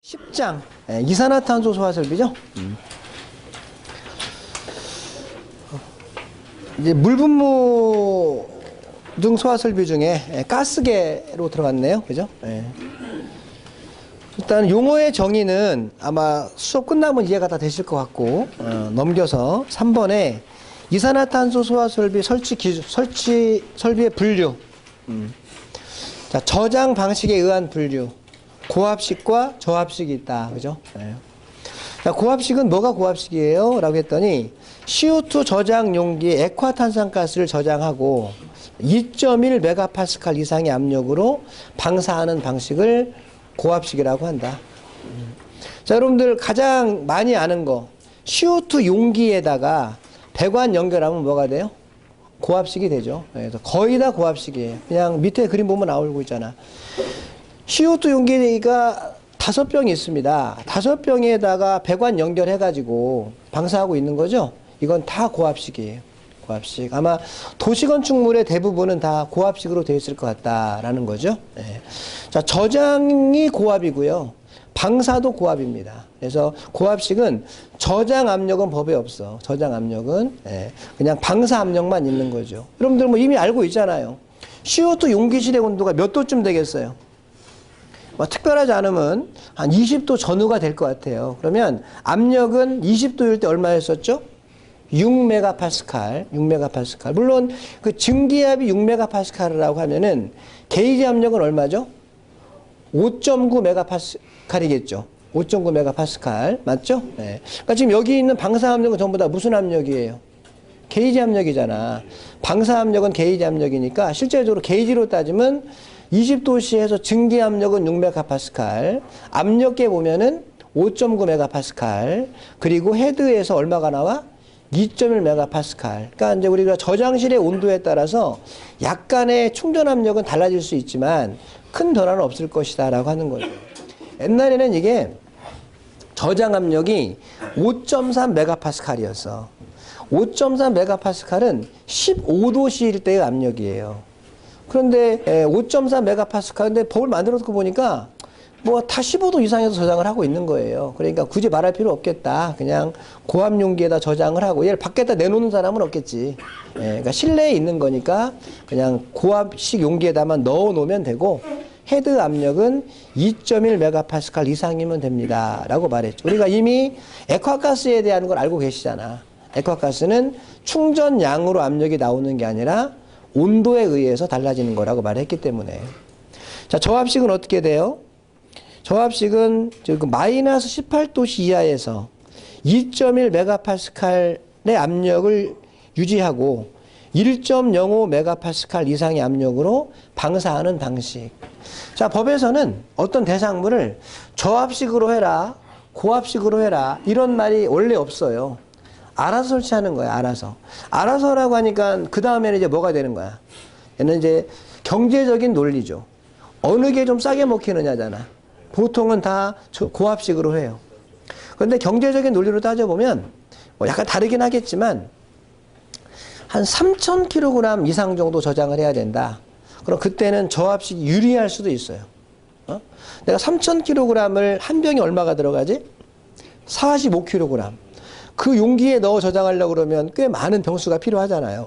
10장 이산화탄소 소화 설비죠. 이제 물분무 등 소화 설비 중에 가스계로 들어갔네요. 그죠? 일단 용어의 정의는 아마 수업 끝나면 이해가 다 되실 것 같고, 넘겨서 3번에 이산화탄소 소화 설비 설치 설비의 분류. 자, 저장 방식에 의한 분류. 고압식과 저압식이 있다. 그죠? 자, 고압식은 뭐가 고압식이에요? 라고 했더니 CO2 저장 용기에 액화탄산가스를 저장하고 2.1메가파스칼 이상의 압력으로 방사하는 방식을 고압식이라고 한다. 자, 여러분들 가장 많이 아는 거, CO2 용기에다가 배관 연결하면 뭐가 돼요? 고압식이 되죠. 그래서 거의 다 고압식이에요. 그냥 밑에 그림 보면 나오고 있잖아. CO2 용기가 5병이 있습니다. 5병에다가 배관 연결해가지고 방사하고 있는 거죠. 이건 다 고압식이에요. 고압식. 아마 도시건축물의 대부분은 다 고압식으로 되어 있을 것 같다라는 거죠. 자, 저장이 고압이고요. 방사도 고압입니다. 그래서 고압식은 저장 압력은 법에 없어. 저장 압력은 그냥 방사 압력만 있는 거죠. 여러분들 뭐 이미 알고 있잖아요. CO2 용기실의 온도가 몇 도쯤 되겠어요? 뭐 특별하지 않으면 한 20도 전후가 될 것 같아요. 그러면 압력은 20도일 때 얼마였었죠? 6메가파스칼, 6메가파스칼. 물론 그 증기압이 6메가파스칼이라고 하면은 게이지 압력은 얼마죠? 5.9메가파스칼이겠죠. 5.9메가파스칼. 맞죠? 네. 그러니까 지금 여기 있는 방사 압력은 전부 다 무슨 압력이에요? 게이지 압력이잖아. 방사 압력은 게이지 압력이니까 실제적으로 게이지로 따지면 20도씨에서 증기 압력은 6메가파스칼, 압력계 보면은 5.9메가파스칼, 그리고 헤드에서 얼마가 나와? 2.1메가파스칼. 그러니까 이제 우리가 저장실의 온도에 따라서 약간의 충전 압력은 달라질 수 있지만 큰 변화는 없을 것이다라고 하는 거죠. 옛날에는 이게 저장 압력이 5.3메가파스칼이었어. 5.3메가파스칼은 15도씨일 때의 압력이에요. 그런데 5.4메가파스칼인데 법을 만들어서 보니까 뭐 다 15도 이상에서 저장을 하고 있는 거예요. 그러니까 굳이 말할 필요 없겠다. 그냥 고압 용기에다 저장을 하고 얘를 밖에다 내놓는 사람은 없겠지. 그러니까 실내에 있는 거니까 그냥 고압식 용기에다만 넣어 놓으면 되고 헤드 압력은 2.1메가파스칼 이상이면 됩니다. 라고 말했죠. 우리가 이미 액화가스에 대한 걸 알고 계시잖아. 액화가스는 충전량으로 압력이 나오는 게 아니라 온도에 의해서 달라지는 거라고 말했기 때문에. 자, 저압식은 어떻게 돼요? 저압식은 마이너스 18도씨 이하에서 2.1메가파스칼의 압력을 유지하고 1.05메가파스칼 이상의 압력으로 방사하는 방식. 자, 법에서는 어떤 대상물을 저압식으로 해라, 고압식으로 해라 이런 말이 원래 없어요. 알아서 설치하는 거야, 알아서. 알아서라고 하니까 그 다음에는 이제 뭐가 되는 거야? 얘는 이제 경제적인 논리죠. 어느 게 좀 싸게 먹히느냐잖아. 보통은 다 고압식으로 해요. 그런데 경제적인 논리로 따져보면 뭐 약간 다르긴 하겠지만 한 3,000kg 이상 정도 저장을 해야 된다. 그럼 그때는 저압식이 유리할 수도 있어요. 내가 3,000kg을 한 병에 얼마가 들어가지? 45kg. 그 용기에 넣어 저장하려고 그러면 꽤 많은 병수가 필요하잖아요.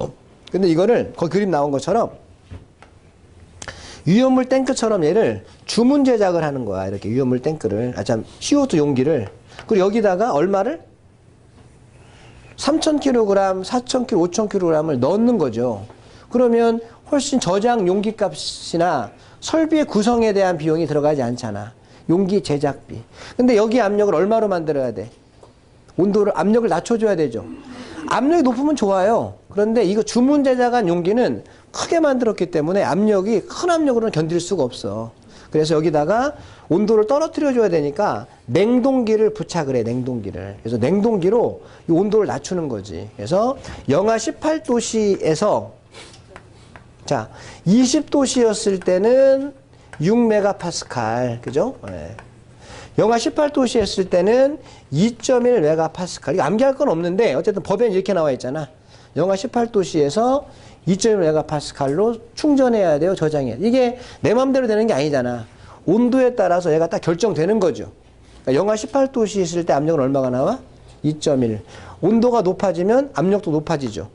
근데 이거를 거기 그림 나온 것처럼 유연물 탱크처럼 얘를 주문 제작을 하는 거야. 이렇게 유연물 탱크를. CO2 용기를. 그리고 여기다가 얼마를? 3,000kg, 4,000kg, 5,000kg을 넣는 거죠. 그러면 훨씬 저장 용기 값이나 설비의 구성에 대한 비용이 들어가지 않잖아. 용기 제작비. 근데 여기 압력을 얼마로 만들어야 돼? 온도를, 압력을 낮춰줘야 되죠. 압력이 높으면 좋아요. 그런데 이거 주문 제작한 용기는 크게 만들었기 때문에 압력이 큰 압력으로는 견딜 수가 없어. 그래서 여기다가 온도를 떨어뜨려줘야 되니까 냉동기를 부착을 해, 냉동기를. 그래서 냉동기로 이 온도를 낮추는 거지. 그래서 영하 18도씨에서 자, 20도씨였을 때는 6메가파스칼. 그죠? 네. 영하 18도씨 했을 때는 2.1메가파스칼. 이거 암기할 건 없는데 어쨌든 법에는 이렇게 나와 있잖아. 영하 18도씨에서 2.1메가파스칼로 충전해야 돼요. 저장해야 돼요. 이게 내 맘대로 되는 게 아니잖아. 온도에 따라서 얘가 딱 결정되는 거죠. 그러니까 영하 18도씨 있을 때 압력은 얼마가 나와? 2.1. 온도가 높아지면 압력도 높아지죠.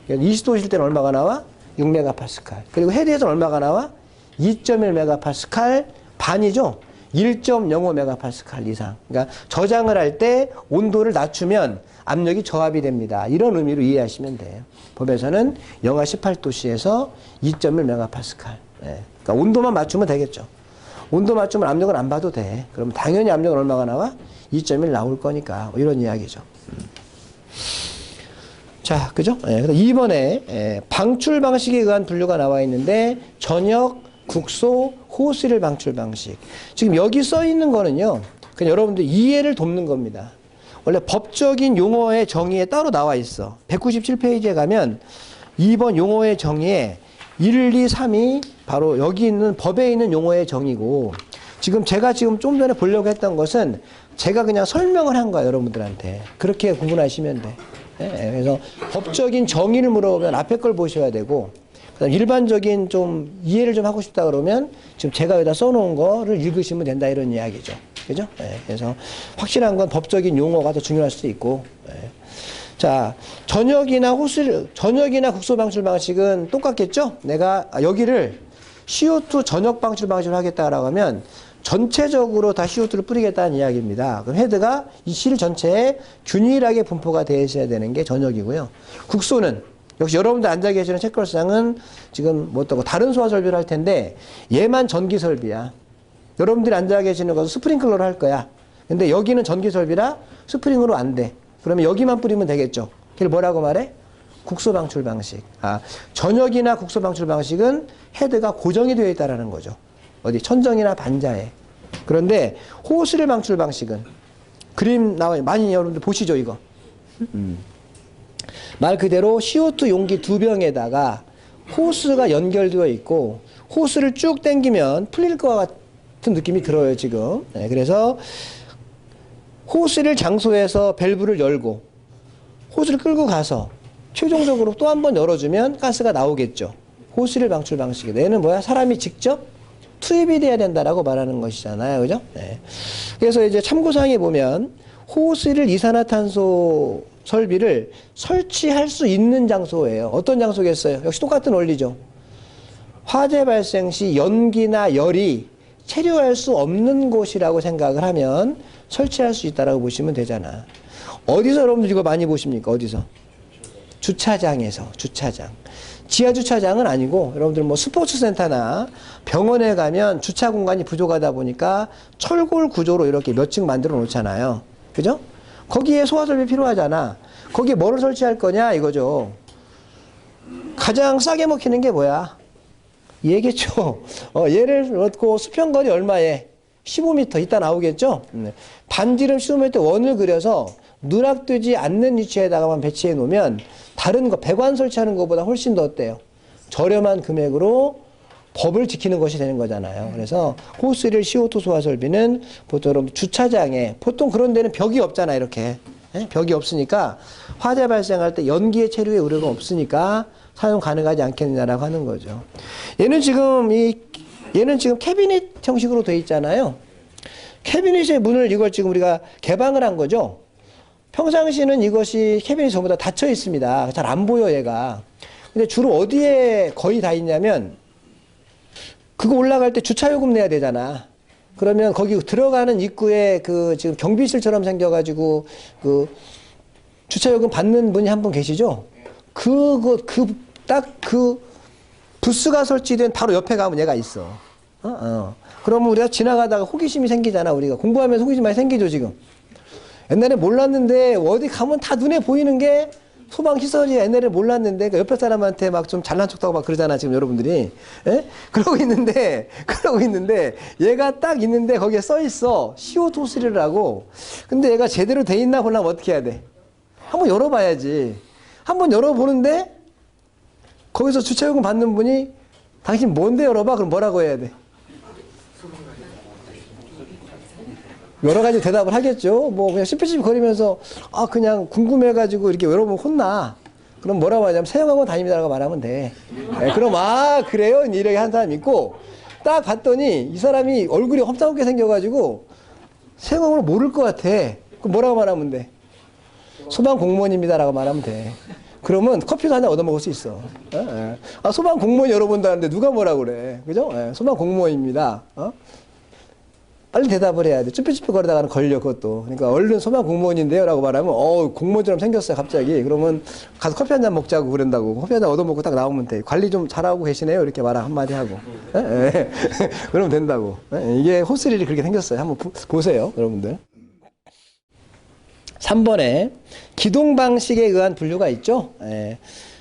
20도실 때는 얼마가 나와? 6메가파스칼. 그리고 헤드에서는 얼마가 나와? 2.1메가파스칼 반이죠. 1.05메가파스칼 이상. 그러니까 저장을 할 때 온도를 낮추면 압력이 저압이 됩니다. 이런 의미로 이해하시면 돼요. 법에서는 영하 18도씨에서 2.1메가파스칼. 예. 그러니까 온도만 맞추면 되겠죠. 온도 맞추면 압력은 안 봐도 돼. 그럼 당연히 압력은 얼마가 나와? 2.1 나올 거니까. 이런 이야기죠. 자, 그죠? 예, 그래서 2번에 방출 방식에 의한 분류가 나와 있는데 전역, 국소, 호스릴 방출 방식. 지금 여기 써 있는 거는요. 그냥 여러분들 이해를 돕는 겁니다. 원래 법적인 용어의 정의에 따로 나와 있어. 197페이지에 가면 2번 용어의 정의에 1, 2, 3이 바로 여기 있는 법에 있는 용어의 정의고, 지금 제가 지금 좀 전에 보려고 했던 것은 제가 그냥 설명을 한 거야, 여러분들한테. 그렇게 구분하시면 돼. 예, 그래서 법적인 정의를 물어보면 앞에 걸 보셔야 되고, 그다음 일반적인 좀 이해를 좀 하고 싶다 그러면 지금 제가 여기다 써놓은 거를 읽으시면 된다, 이런 이야기죠. 그죠? 예, 그래서 확실한 건 법적인 용어가 더 중요할 수도 있고. 예. 자, 전역이나 국소 방출 방식은 똑같겠죠? 내가 여기를 CO2 전역 방출 방식을 하겠다라고 하면 전체적으로 다 CO2를 뿌리겠다는 이야기입니다. 그럼 헤드가 이 실 전체에 균일하게 분포가 되어 있어야 되는 게 전역이고요. 국소는 역시 여러분들 앉아 계시는 책걸상은 지금 뭐 또 다른 소화 설비를 할 텐데 얘만 전기 설비야. 여러분들이 앉아 계시는 것은 스프링클러로 할 거야. 근데 여기는 전기 설비라 스프링으로 안 돼. 그러면 여기만 뿌리면 되겠죠. 그걸 뭐라고 말해? 국소 방출 방식. 아, 전역이나 국소 방출 방식은 헤드가 고정이 되어 있다라는 거죠. 어디 천정이나 반자에. 그런데 호스릴 방출 방식은 그림 나와요. 많이 여러분들 보시죠, 이거. 말 그대로 CO2 용기 2병에다가 호스가 연결되어 있고 호스를 쭉 당기면 풀릴 것 같은 느낌이 들어요, 지금. 네, 그래서 호스를 장소에서 밸브를 열고 호스를 끌고 가서 최종적으로 또 한 번 열어주면 가스가 나오겠죠. 호스릴 방출 방식이다. 얘는 뭐야? 사람이 직접 투입이 돼야 된다라고 말하는 것이잖아요. 그죠? 네. 그래서 이제 참고사항에 보면 호스릴 이산화탄소 설비를 설치할 수 있는 장소예요. 어떤 장소겠어요? 역시 똑같은 원리죠. 화재 발생 시 연기나 열이 체류할 수 없는 곳이라고 생각을 하면 설치할 수 있다라고 보시면 되잖아. 어디서 여러분들 이거 많이 보십니까? 어디서? 주차장에서. 주차장. 지하 주차장은 아니고 여러분들 뭐 스포츠센터나 병원에 가면 주차 공간이 부족하다 보니까 철골 구조로 이렇게 몇 층 만들어 놓잖아요. 그죠? 거기에 소화설비 필요하잖아. 거기에 뭐를 설치할 거냐 이거죠. 가장 싸게 먹히는 게 뭐야? 얘겠죠. 얘를 넣고 수평거리 얼마에? 15m 이따 나오겠죠. 반지름 15m 원을 그려서 누락되지 않는 위치에다가만 배치해 놓으면 다른 거 배관 설치하는 것보다 훨씬 더 어때요? 저렴한 금액으로 법을 지키는 것이 되는 거잖아요. 그래서 호스릴 CO2 소화 설비는 보통 주차장에 보통 그런 데는 벽이 없잖아, 이렇게. 벽이 없으니까 화재 발생할 때 연기의 체류의 우려가 없으니까 사용 가능하지 않겠느냐라고 하는 거죠. 얘는 지금 캐비닛 형식으로 돼 있잖아요. 캐비닛의 문을 이걸 지금 우리가 개방을 한 거죠. 평상시는 이것이 캐비닛이 전부 다 닫혀 있습니다. 잘 안 보여, 얘가. 근데 주로 어디에 거의 다 있냐면 그거 올라갈 때 주차요금 내야 되잖아. 그러면 거기 들어가는 입구에 그 지금 경비실처럼 생겨가지고 그 주차요금 받는 분이 한 분 계시죠? 딱 그 부스가 설치된 바로 옆에 가면 얘가 있어. 그러면 우리가 지나가다가 호기심이 생기잖아. 우리가 공부하면서 호기심 많이 생기죠, 지금. 옛날에 몰랐는데 어디 가면 다 눈에 보이는 게 소방시설이 옛날에 몰랐는데 옆에 사람한테 막 좀 잘난 척도 하고 막 그러잖아, 지금 여러분들이. 예? 그러고 있는데 얘가 딱 있는데 거기에 써 있어. CO2 호스릴이라고. 근데 얘가 제대로 돼 있나 보려면 어떻게 해야 돼? 한번 열어봐야지. 한번 열어보는데 거기서 주차요금 받는 분이 당신 뭔데 열어봐? 그럼 뭐라고 해야 돼? 여러 가지 대답을 하겠죠. 뭐 그냥 씹히씹히 거리면서 그냥 궁금해가지고 이렇게 열어보면 혼나. 그럼 뭐라고 하냐면 사용하고 다닙니다라고 말하면 돼. 네, 그럼 그래요? 이렇게 한 사람이 있고 딱 봤더니 이 사람이 얼굴이 험상궂게 생겨가지고 생각을 모를 것 같아. 그럼 뭐라고 말하면 돼? 소방공무원입니다라고 말하면 돼. 그러면 커피도 한 잔 얻어먹을 수 있어. 아, 소방공무원 열어본다는데 누가 뭐라고 그래. 그죠? 소방공무원입니다. 빨리 대답을 해야 돼. 쭈뼛쭈뼛 거리다가는 걸려, 그것도. 그러니까 얼른 소방공무원인데요 라고 말하면 공무원처럼 생겼어요, 갑자기. 그러면 가서 커피 한 잔 먹자고 그런다고. 커피 한 잔 얻어먹고 딱 나오면 돼. 관리 좀 잘하고 계시네요, 이렇게 말 한마디 하고. 그러면 된다고. 이게 호스릴이 그렇게 생겼어요. 한번 보세요, 여러분들. 3번에 기동 방식에 의한 분류가 있죠.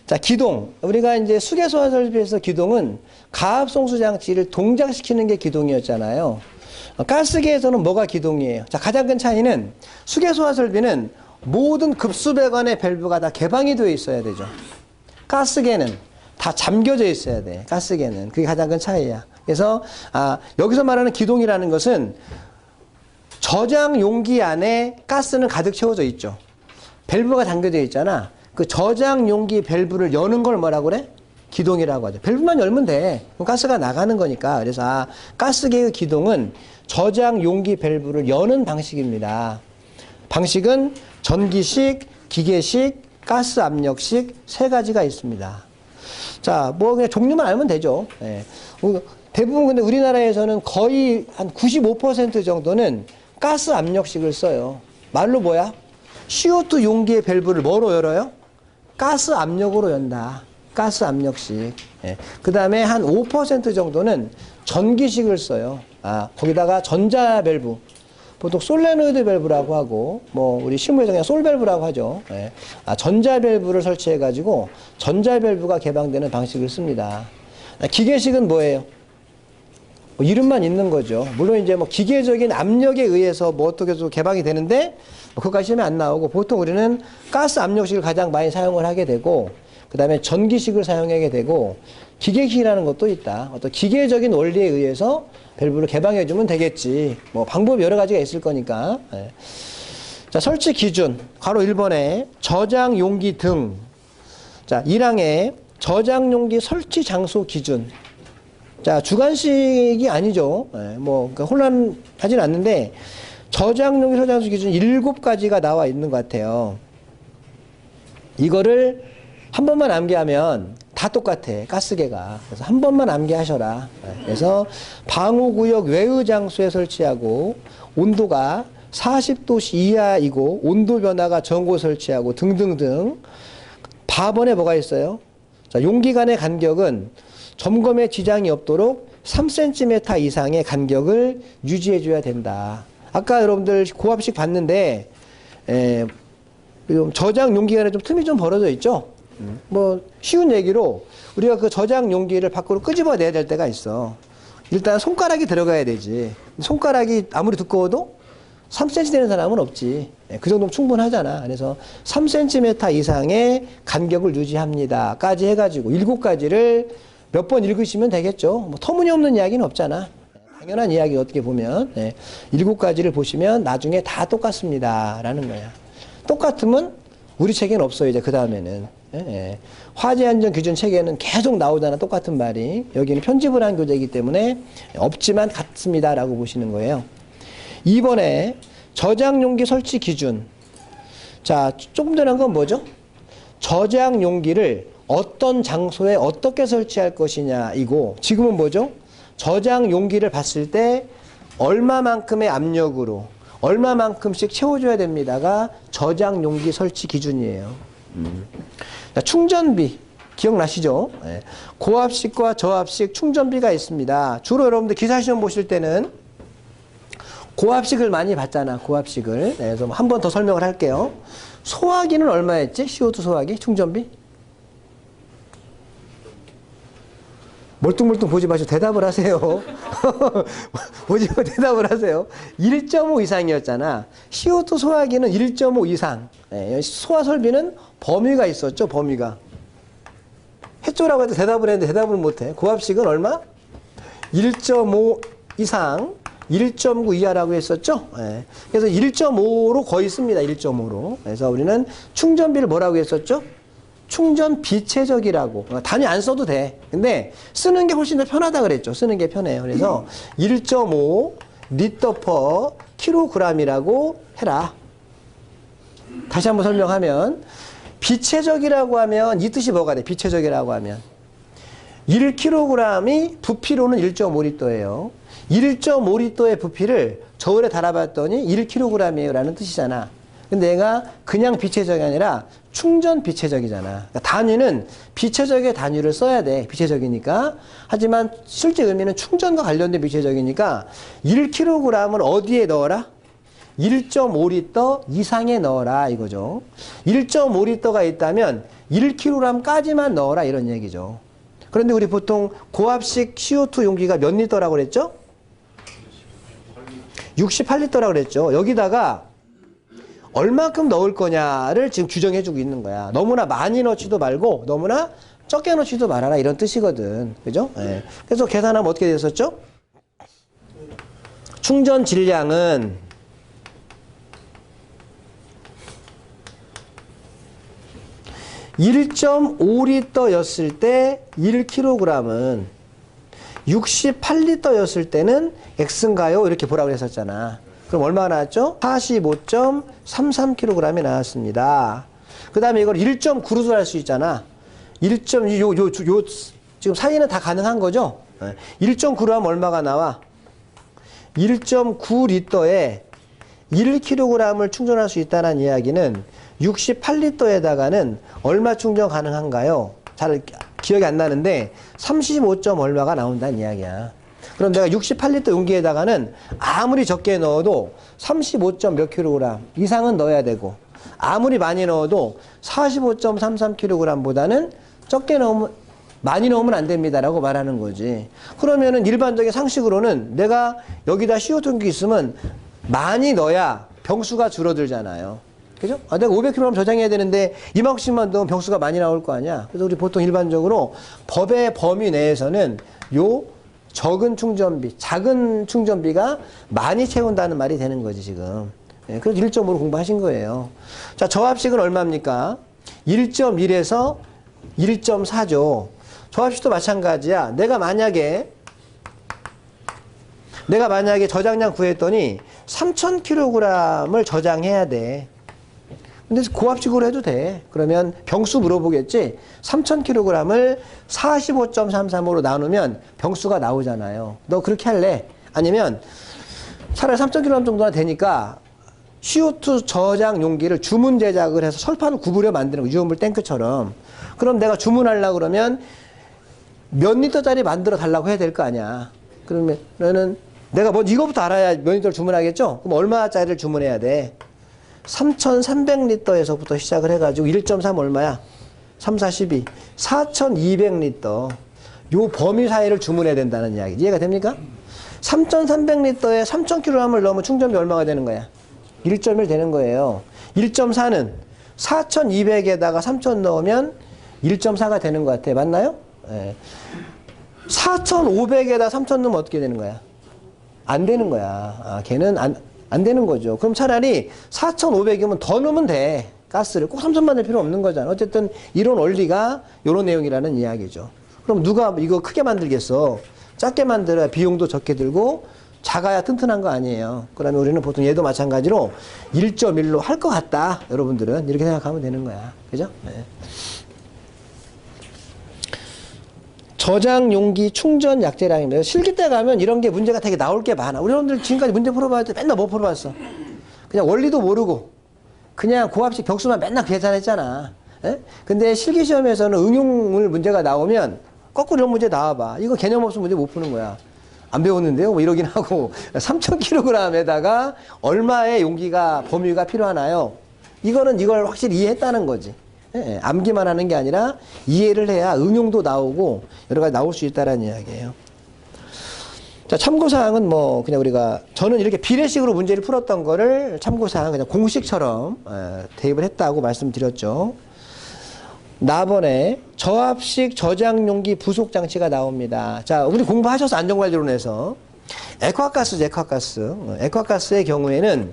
자, 기동. 우리가 이제 수계소화 설비에서 기동은 가압송수 장치를 동작시키는 게 기동이었잖아요. 가스계에서는 뭐가 기동이에요? 자, 가장 큰 차이는 수계소화 설비는 모든 급수배관의 밸브가 다 개방이 되어 있어야 되죠. 가스계는 다 잠겨져 있어야 돼. 가스계는. 그게 가장 큰 차이야. 그래서 여기서 말하는 기동이라는 것은 저장 용기 안에 가스는 가득 채워져 있죠. 밸브가 잠겨져 있잖아. 그 저장 용기 밸브를 여는 걸 뭐라고 그래? 기동이라고 하죠. 밸브만 열면 돼. 그럼 가스가 나가는 거니까. 그래서 가스계의 기동은 저장 용기 밸브를 여는 방식입니다. 방식은 전기식, 기계식, 가스 압력식 세 가지가 있습니다. 자, 뭐 그냥 종류만 알면 되죠. 대부분 근데 우리나라에서는 거의 한 95% 정도는 가스 압력식을 써요. 말로 뭐야? CO2 용기의 밸브를 뭐로 열어요? 가스 압력으로 연다. 가스 압력식. 그 다음에 한 5% 정도는 전기식을 써요. 거기다가 전자 밸브. 보통 솔레노이드 밸브라고 하고, 뭐, 우리 실무에서 그냥 솔 밸브라고 하죠. 전자 밸브를 설치해가지고, 전자 밸브가 개방되는 방식을 씁니다. 기계식은 뭐예요? 뭐 이름만 있는 거죠. 물론 이제 뭐 기계적인 압력에 의해서 뭐 어떻게 해서 개방이 되는데, 그것까지 시험에 안 나오고, 보통 우리는 가스 압력식을 가장 많이 사용을 하게 되고, 그 다음에 전기식을 사용하게 되고, 기계식이라는 것도 있다. 어떤 기계적인 원리에 의해서 밸브를 개방해주면 되겠지. 뭐 방법이 여러 가지가 있을 거니까. 자, 설치 기준. 가로 1번에 저장 용기 등. 자, 1항에 저장 용기 설치 장소 기준. 자, 주관식이 아니죠. 뭐, 그러니까 혼란하진 않는데, 저장 용기 설치 장소 기준 7가지가 나와 있는 것 같아요. 이거를 한 번만 암기하면 다 똑같아. 가스계가. 그래서 한 번만 암기하셔라. 그래서 방호구역 외의 장소에 설치하고 온도가 40도씨 이하이고 온도 변화가 적은 설치하고 등등등. 바번에 뭐가 있어요? 자, 용기 간의 간격은 점검에 지장이 없도록 3cm 이상의 간격을 유지해줘야 된다. 아까 여러분들 고압식 봤는데 저장 용기 간에 좀 틈이 좀 벌어져 있죠? 뭐 쉬운 얘기로 우리가 그 저장 용기를 밖으로 끄집어내야 될 때가 있어. 일단 손가락이 들어가야 되지. 손가락이 아무리 두꺼워도 3cm 되는 사람은 없지. 그 정도면 충분하잖아. 그래서 3cm 이상의 간격을 유지합니다. 까지 해가지고 7가지를 몇 번 읽으시면 되겠죠. 뭐 터무니없는 이야기는 없잖아. 당연한 이야기 어떻게 보면 7가지를 보시면 나중에 다 똑같습니다 라는 거야. 똑같으면 우리 책에는 없어요. 이제 그 다음에는 화재안전기준 책에는 계속 나오잖아. 똑같은 말이. 여기는 편집을 한 교재이기 때문에 없지만 같습니다 라고 보시는 거예요. 2번에 저장용기 설치 기준. 자, 조금 전에 한 건 뭐죠? 저장용기를 어떤 장소에 어떻게 설치할 것이냐 이고, 지금은 뭐죠? 저장용기를 봤을 때 얼마만큼의 압력으로 얼마만큼씩 채워줘야 됩니다가 저장용기 설치 기준이에요. 자, 충전비 기억나시죠? 고압식과 저압식 충전비가 있습니다. 주로 여러분들 기사시험 보실 때는 고압식을 많이 봤잖아. 고압식을. 그래서 한 번 더 설명을 할게요. 소화기는 얼마였지? CO2 소화기 충전비? 멀뚱멀뚱 보지 마시고 대답을 하세요. 보지 말고 대답을 하세요. 1.5 이상이었잖아. CO2 소화기는 1.5 이상. 소화 설비는 범위가 있었죠. 범위가. 해줘라고 해도 대답을 했는데 대답을 못해. 고압식은 얼마? 1.5 이상. 1.9 이하라고 했었죠. 그래서 1.5로 거의 씁니다. 1.5로. 그래서 우리는 충전비를 뭐라고 했었죠? 충전 비체적이라고. 단위 안 써도 돼. 근데 쓰는 게 훨씬 더 편하다 그랬죠. 쓰는 게 편해요. 그래서 1.5 리터 퍼 kg이라고 해라. 다시 한번 설명하면 비체적이라고 하면 이 뜻이 뭐가 돼? 비체적이라고 하면 1kg이 부피로는 1.5리터예요. 1.5리터의 부피를 저울에 달아봤더니 1kg이에요 라는 뜻이잖아. 근데 얘가 그냥 비체적이 아니라 충전 비체적이잖아. 그러니까 단위는 비체적의 단위를 써야 돼. 비체적이니까. 하지만 실제 의미는 충전과 관련된 비체적이니까 1kg을 어디에 넣어라? 1.5리터 이상에 넣어라 이거죠. 1.5리터가 있다면 1kg까지만 넣어라 이런 얘기죠. 그런데 우리 보통 고압식 CO2 용기가 몇 리터라고 그랬죠? 68리터라고 그랬죠. 여기다가 얼만큼 넣을 거냐를 지금 규정해주고 있는 거야. 너무나 많이 넣지도 말고 너무나 적게 넣지도 말아라 이런 뜻이거든. 그죠? 네. 그래서 계산하면 어떻게 됐었죠? 충전 질량은 1.5리터였을 때 1kg은 68리터였을 때는 X인가요? 이렇게 보라고 했었잖아. 그럼 얼마가 나왔죠? 45.33kg이 나왔습니다. 그 다음에 이걸 1.9로 할 수 있잖아. 1. 지금 사이는 다 가능한 거죠? 1.9로 하면 얼마가 나와? 1.9리터에 1kg을 충전할 수 있다는 이야기는 68리터에다가는 얼마 충전 가능한가요? 잘 기억이 안 나는데 35점 얼마가 나온다는 이야기야. 그럼 내가 68리터 용기에다가는 아무리 적게 넣어도 35점 몇 킬로그램 이상은 넣어야 되고 아무리 많이 넣어도 45.33kg보다는 적게 넣으면 많이 넣으면 안 됩니다라고 말하는 거지. 그러면은 일반적인 상식으로는 내가 여기다 CO2 용기 있으면 많이 넣어야 병수가 줄어들잖아요. 그죠? 내가 500kg 저장해야 되는데 이만큼씩만 넣으면 병수가 많이 나올 거 아니야. 그래서 우리 보통 일반적으로 법의 범위 내에서는 요 적은 충전비, 작은 충전비가 많이 채운다는 말이 되는 거지, 지금. 예, 그래서 1.5로 공부하신 거예요. 자, 저압식은 얼마입니까? 1.1에서 1.4죠. 저압식도 마찬가지야. 내가 만약에 저장량 구했더니 3,000kg을 저장해야 돼. 근데 고압식으로 해도 돼. 그러면 병수 물어보겠지. 3,000kg을 45.33으로 나누면 병수가 나오잖아요. 너 그렇게 할래? 아니면 차라리 3,000kg 정도나 되니까 CO2 저장 용기를 주문 제작을 해서 설판을 구부려 만드는 거. 유연물 탱크처럼. 그럼 내가 주문하려고 그러면 몇 리터짜리 만들어 달라고 해야 될 거 아니야. 그러면은 내가 뭐 이거부터 알아야 몇 리터를 주문하겠죠? 그럼 얼마짜리를 주문해야 돼? 3,300리터에서부터 시작을 해가지고 1.3 얼마야? 3, 4, 12. 4,200리터. 요 범위 사이를 주문해야 된다는 이야기. 이해가 됩니까? 3,300리터에 3,000kg을 넣으면 충전비 얼마가 되는 거야? 1.1 되는 거예요. 1.4는 4,200에다가 3,000 넣으면 1.4가 되는 것 같아. 맞나요? 네. 4,500에다 3,000 넣으면 어떻게 되는 거야? 안 되는 거야. 걔는 안 되는 거죠. 그럼 차라리 4,500이면 더 넣으면 돼. 가스를. 꼭 3,000만 낼 필요 없는 거잖아. 어쨌든 이론 원리가 이런 내용이라는 이야기죠. 그럼 누가 이거 크게 만들겠어? 작게 만들어야 비용도 적게 들고 작아야 튼튼한 거 아니에요. 그러면 우리는 보통 얘도 마찬가지로 1.1로 할 것 같다. 여러분들은 이렇게 생각하면 되는 거야. 그죠? 네. 저장 용기 충전 약재량입니다. 실기 때 가면 이런 게 문제가 되게 나올 게 많아. 우리 여러분들 지금까지 문제 풀어봤을 때 맨날 뭐 풀어봤어? 그냥 원리도 모르고 그냥 고압식 벽수만 맨날 계산했잖아. 에? 근데 실기 시험에서는 응용물 문제가 나오면 거꾸로 이런 문제 나와봐. 이거 개념 없으면 문제 못 푸는 거야. 안 배웠는데요? 뭐 이러긴 하고 3,000kg에다가 얼마의 용기가 범위가 필요하나요? 이걸 확실히 이해했다는 거지. 예, 암기만 하는 게 아니라 이해를 해야 응용도 나오고 여러 가지 나올 수 있다는 이야기예요. 자, 참고사항은 뭐 그냥 저는 이렇게 비례식으로 문제를 풀었던 거를 참고사항 그냥 공식처럼 대입을 했다고 말씀드렸죠. 나번에 저압식 저장용기 부속장치가 나옵니다. 자, 우리 공부하셔서 안전관리론에서 액화가스의 경우에는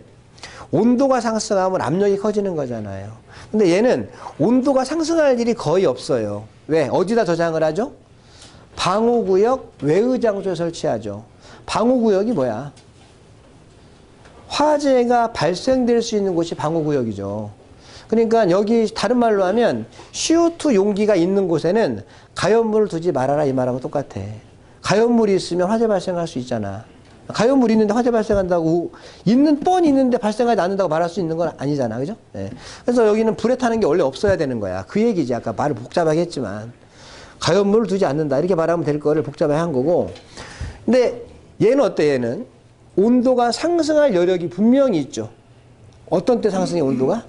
온도가 상승하면 압력이 커지는 거잖아요. 근데 얘는 온도가 상승할 일이 거의 없어요. 왜? 어디다 저장을 하죠? 방호구역 외의 장소에 설치하죠. 방호구역이 뭐야? 화재가 발생될 수 있는 곳이 방호구역이죠. 그러니까 여기 다른 말로 하면 CO2 용기가 있는 곳에는 가연물을 두지 말아라 이 말하고 똑같아. 가연물이 있으면 화재 발생할 수 있잖아. 가연물이 있는데 화재 발생한다고 뻔히 있는데 발생하지 않는다고 말할 수 있는 건 아니잖아. 그죠? 네. 그래서 여기는 불에 타는 게 원래 없어야 되는 거야. 그 얘기지. 아까 말을 복잡하게 했지만 가연물을 두지 않는다 이렇게 말하면 될 거를 복잡하게 한 거고. 근데 얘는 어때? 얘는 온도가 상승할 여력이 분명히 있죠. 어떤 때 상승해 온도가?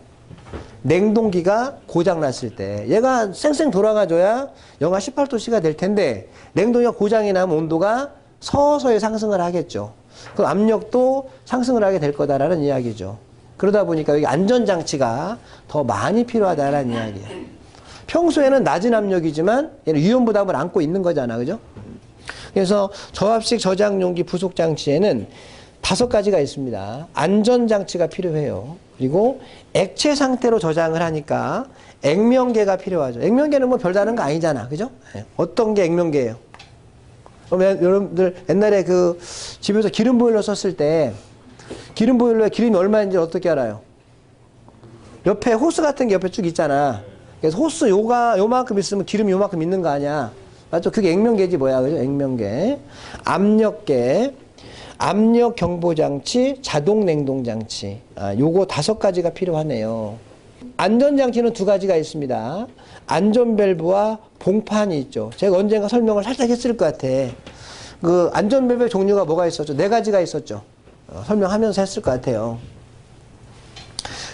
냉동기가 고장났을 때. 얘가 쌩쌩 돌아가줘야 영하 18도씨가 될 텐데 냉동기가 고장이 나면 온도가 서서히 상승을 하겠죠. 그럼 압력도 상승을 하게 될 거다라는 이야기죠. 그러다 보니까 여기 안전장치가 더 많이 필요하다라는 이야기예요. 평소에는 낮은 압력이지만 얘는 위험부담을 안고 있는 거잖아. 그죠? 그래서 저압식 저장용기 부속장치에는 5가지가 있습니다. 안전장치가 필요해요. 그리고 액체 상태로 저장을 하니까 액면계가 필요하죠. 액면계는 뭐 별다른 거 아니잖아. 그죠? 어떤 게 액면계예요? 그럼 여러분들 옛날에 그 집에서 기름 보일러 썼을 때 기름 보일러에 기름이 얼마인지 어떻게 알아요? 옆에 호스 같은 게 옆에 쭉 있잖아. 그래서 호스 요만큼 있으면 기름이 요만큼 있는 거 아니야. 맞죠? 그게 액면계지 뭐야. 그죠? 액면계. 압력계. 압력 경보장치, 자동 냉동장치. 요거 5가지가 필요하네요. 안전장치는 2가지가 있습니다. 안전밸브와 봉판이 있죠. 제가 언젠가 설명을 살짝 했을 것 같아. 그 안전밸브의 종류가 뭐가 있었죠? 4가지가 있었죠. 설명하면서 했을 것 같아요.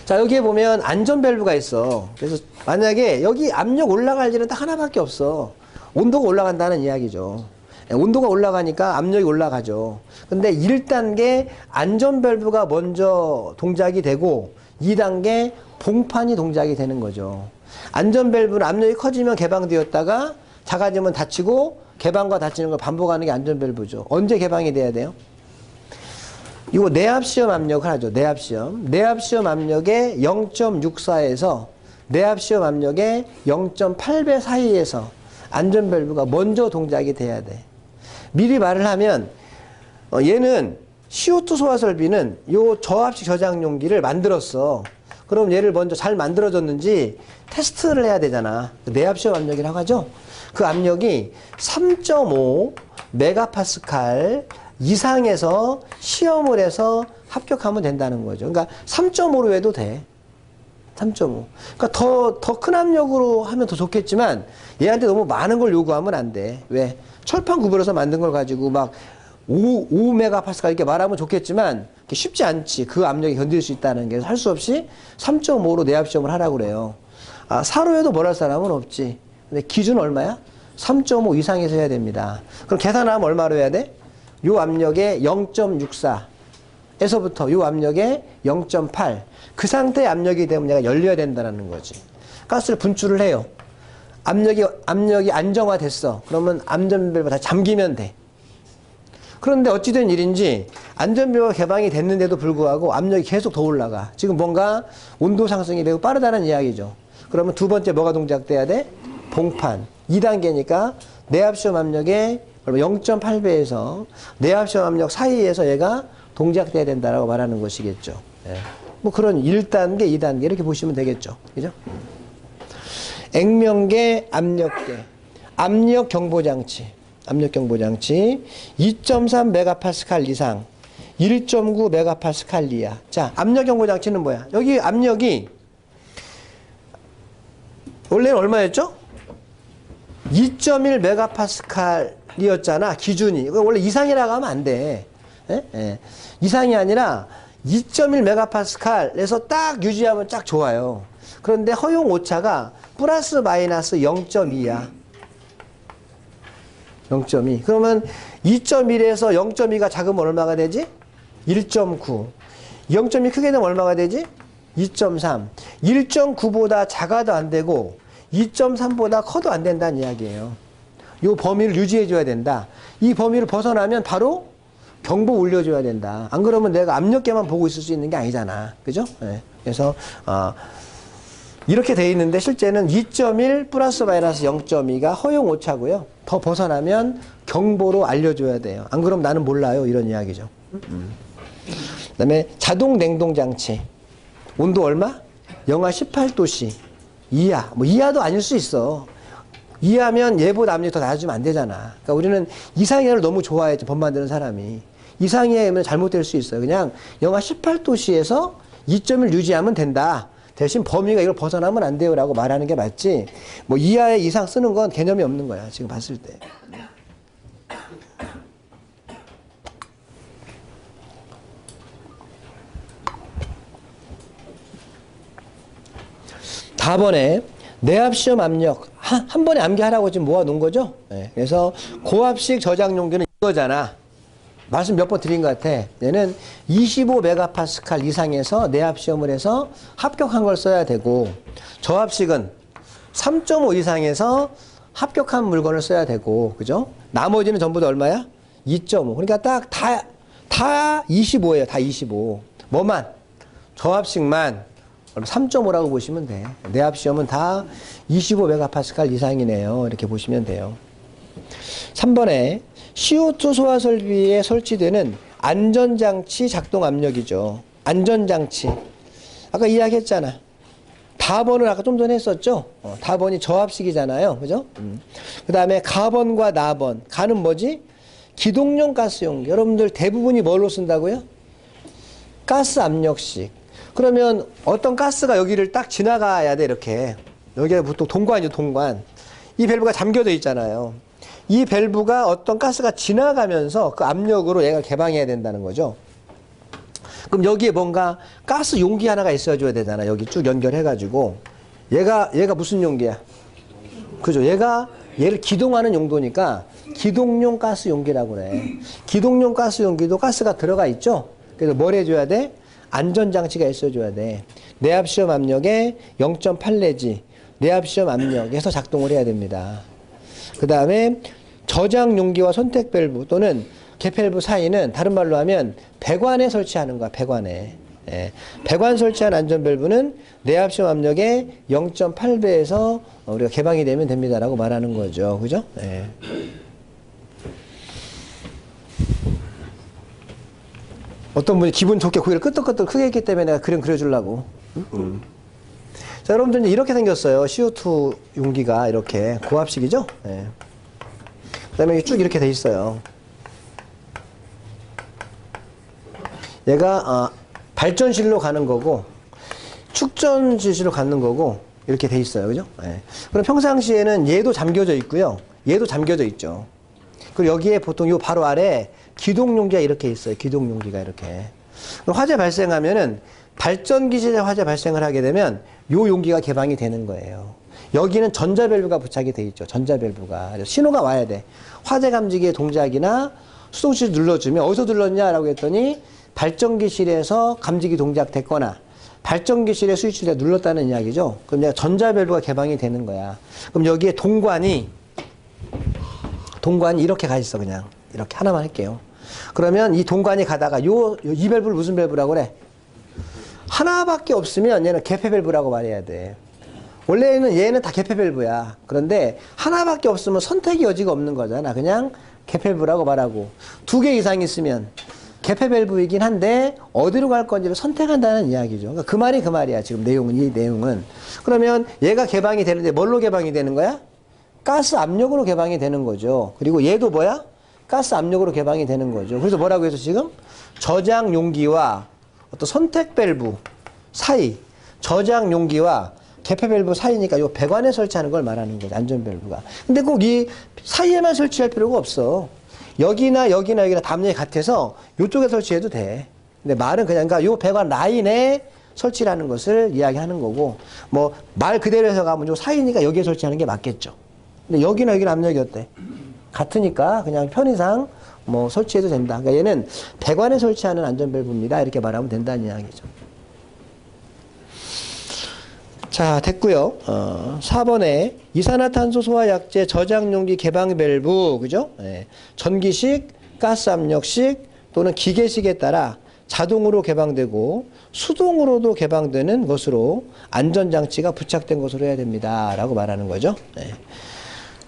자, 여기에 보면 안전밸브가 있어. 그래서 만약에 여기 압력 올라갈 일은 딱 하나밖에 없어. 온도가 올라간다는 이야기죠. 온도가 올라가니까 압력이 올라가죠. 근데 1단계 안전밸브가 먼저 동작이 되고 2단계 봉판이 동작이 되는 거죠. 안전밸브는 압력이 커지면 개방되었다가 작아지면 닫히고 개방과 닫히는 걸 반복하는 게 안전밸브죠. 언제 개방이 돼야 돼요? 이거 내압시험 압력을 하죠. 내압시험. 내압시험 압력의 0.64에서 내압시험 압력의 0.8배 사이에서 안전밸브가 먼저 동작이 돼야 돼. 미리 말을 하면 얘는 CO2 소화 설비는 요 저압식 저장용기를 만들었어. 그럼 얘를 먼저 잘 만들어졌는지 테스트를 해야 되잖아. 내압시험 압력이라고 하죠. 그 압력이 3.5 메가파스칼 이상에서 시험을 해서 합격하면 된다는 거죠. 그러니까 3.5로 해도 돼. 3.5. 그러니까 더 큰 압력으로 하면 더 좋겠지만 얘한테 너무 많은 걸 요구하면 안 돼. 왜? 철판 구부려서 만든 걸 가지고 막 5메가파스칼 이렇게 말하면 좋겠지만 쉽지 않지. 그 압력이 견딜 수 있다는 게 할 수 없이 3.5로 내압 시험을 하라고 그래요. 4로 해도 뭘 할 사람은 없지. 근데 기준은 얼마야? 3.5 이상에서 해야 됩니다. 그럼 계산하면 얼마로 해야 돼? 요 압력의 0.64에서부터 요 압력의 0.8. 그 상태의 압력이 되면 얘가 열려야 된다는 거지. 가스를 분출을 해요. 압력이 안정화됐어. 그러면 안전밸브가 다 잠기면 돼. 그런데 어찌된 일인지 안전밸브가 개방이 됐는데도 불구하고 압력이 계속 더 올라가. 지금 뭔가 온도 상승이 매우 빠르다는 이야기죠. 그러면 2번째 뭐가 동작돼야 돼? 봉판. 2단계니까 내압시험 압력의 0.8배에서 내압시험 압력 사이에서 얘가 동작돼야 된다라고 말하는 것이겠죠. 예. 뭐 그런 1단계, 2단계 이렇게 보시면 되겠죠. 그죠? 액면계, 압력계, 압력 경보장치, 압력 경보장치 2.3 메가파스칼 이상, 1.9 메가파스칼 이하. 자, 압력 경보장치는 뭐야? 여기 압력이 원래는 얼마였죠? 2.1 메가파스칼이었잖아, 기준이. 원래 이상이라고 하면 안 돼. 예? 예. 이상이 아니라 2.1 메가파스칼에서 딱 유지하면 딱 좋아요. 그런데 허용 오차가 플러스 마이너스 0.2야. 0.2. 그러면 2.1에서 0.2가 작으면 얼마가 되지? 1.9. 0.2 크게 되면 얼마가 되지? 2.3. 1.9보다 작아도 안 되고 2.3보다 커도 안 된다는 이야기예요. 이 범위를 유지해줘야 된다. 이 범위를 벗어나면 바로 경보 올려줘야 된다. 안 그러면 내가 압력계만 보고 있을 수 있는 게 아니잖아. 그죠? 네. 그래서 이렇게 돼 있는데 실제는 2.1 플러스 마이너스 0.2가 허용 오차고요. 더 벗어나면 경보로 알려줘야 돼요. 안 그러면 나는 몰라요. 이런 이야기죠. 그다음에 자동 냉동 장치. 온도 얼마? 영하 18도씨 이하. 뭐 이하도 아닐 수 있어. 이하면 예보다 압력이 더 낮아지면 안 되잖아. 그러니까 우리는 이상이하를 너무 좋아했죠. 법 만드는 사람이. 이상이하면 잘못될 수 있어요. 그냥 영하 18도씨에서 2.1 유지하면 된다. 대신 범위가 이걸 벗어나면 안 돼요 라고 말하는 게 맞지, 뭐 이하에 이상 쓰는 건 개념이 없는 거야 지금 봤을 때. 다번에 내압시험 압력 한 번에 암기하라고 지금 모아놓은 거죠. 네. 그래서 고압식 저장 용기는 이거잖아. 말씀 몇 번 드린 것 같아. 얘는 25메가파스칼 이상에서 내압시험을 해서 합격한 걸 써야 되고, 저압식은 3.5 이상에서 합격한 물건을 써야 되고, 그죠? 나머지는 전부 다 얼마야? 2.5. 그러니까 딱 다 25예요. 다 25. 뭐만? 저압식만 3.5라고 보시면 돼. 내압시험은 다 25메가파스칼 이상이네요. 이렇게 보시면 돼요. 3번에 CO2 소화 설비에 설치되는 안전장치 작동 압력이죠. 안전장치. 아까 이야기했잖아. 다번을 아까 좀 전에 했었죠. 다번이 저압식이잖아요. 그죠? 그 다음에 가번과 나번. 가는 뭐지? 기동용 가스용. 여러분들 대부분이 뭘로 쓴다고요? 가스 압력식. 그러면 어떤 가스가 여기를 딱 지나가야 돼. 이렇게. 여기가 보통 동관이죠. 동관. 이 밸브가 잠겨져 있잖아요. 이 밸브가 어떤 가스가 지나가면서 그 압력으로 얘가 개방해야 된다는 거죠. 그럼 여기에 뭔가 가스 용기 하나가 있어줘야 되잖아. 여기 쭉 연결해가지고. 얘가 무슨 용기야? 그죠? 얘를 기동하는 용도니까 기동용 가스 용기라고 그래. 기동용 가스 용기도 가스가 들어가 있죠? 그래서 뭘 해줘야 돼? 안전장치가 있어줘야 돼. 내압시험 압력에 0.8 내지 내압시험 압력에서 작동을 해야 됩니다. 그 다음에 저장 용기와 선택 밸브 또는 개밸브 사이는 다른 말로 하면 배관에 설치하는 거야. 배관에. 예. 배관 설치한 안전 밸브는 내압시험 압력의 0.8배에서 우리가 개방이 되면 됩니다라고 말하는 거죠. 그죠? 예. 어떤 분이 기분 좋게 고개를 끄덕끄덕 크게 했기 때문에 내가 그림 그려주려고. 자, 여러분들 이렇게 생겼어요. CO2 용기가 이렇게 고압식이죠? 네. 그 다음에 쭉 이렇게 돼 있어요. 얘가 발전실로 가는 거고 축전실로 가는 거고 이렇게 돼 있어요. 그죠? 네. 그럼 평상시에는 얘도 잠겨져 있고요. 얘도 잠겨져 있죠. 그리고 여기에 보통 요 바로 아래 기동용기가 이렇게 있어요. 기동용기가 이렇게. 그럼 화재 발생하면은 발전기실에 화재 발생을 하게 되면 요 용기가 개방이 되는 거예요. 여기는 전자밸브가 부착이 돼 있죠. 전자밸브가. 신호가 와야 돼. 화재 감지기의 동작이나 수동실 눌러주면 어디서 눌렀냐라고 했더니 발전기실에서 감지기 동작 됐거나 발전기실의 스위치를 눌렀다는 이야기죠. 그럼 내가 전자밸브가 개방이 되는 거야. 그럼 여기에 동관이 이렇게 가 있어. 그냥 이렇게 하나만 할게요. 그러면 이 동관이 가다가 이 밸브를 무슨 밸브라고 그래? 하나밖에 없으면 얘는 개폐 밸브라고 말해야 돼. 원래는 얘는 다 개폐 밸브야. 그런데 하나밖에 없으면 선택의 여지가 없는 거잖아. 그냥 개폐 밸브라고 말하고, 2개 이상 있으면 개폐 밸브이긴 한데 어디로 갈 건지를 선택한다는 이야기죠. 그러니까 그 말이 그 말이야. 지금 이 내용은. 그러면 얘가 개방이 되는데 뭘로 개방이 되는 거야? 가스 압력으로 개방이 되는 거죠. 그리고 얘도 뭐야? 가스 압력으로 개방이 되는 거죠. 그래서 뭐라고 해서 지금 저장 용기와 어떤 선택 밸브 사이, 저장 용기와 개폐 밸브 사이니까 요 배관에 설치하는 걸 말하는 거죠. 안전 밸브가. 근데 꼭 이 사이에만 설치할 필요가 없어. 여기나 담력이 같아서 요쪽에 설치해도 돼. 근데 말은 그냥 그러니까 요 배관 라인에 설치라는 것을 이야기하는 거고, 뭐 말 그대로 해서 가면 요 사이니까 여기에 설치하는 게 맞겠죠. 근데 여기는 압력이 어때? 같으니까 그냥 편의상 뭐 설치해도 된다. 그러니까 얘는 배관에 설치하는 안전 밸브입니다. 이렇게 말하면 된다는 이야기죠. 자, 됐고요. 4번에 이산화탄소 소화 약제 저장 용기 개방 밸브, 그죠? 네. 전기식, 가스 압력식 또는 기계식에 따라 자동으로 개방되고 수동으로도 개방되는 것으로 안전장치가 부착된 것으로 해야 됩니다. 라고 말하는 거죠. 네.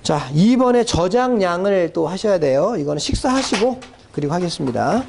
자, 2번에 저장량을 또 하셔야 돼요. 이거는 식사하시고 그리고 하겠습니다.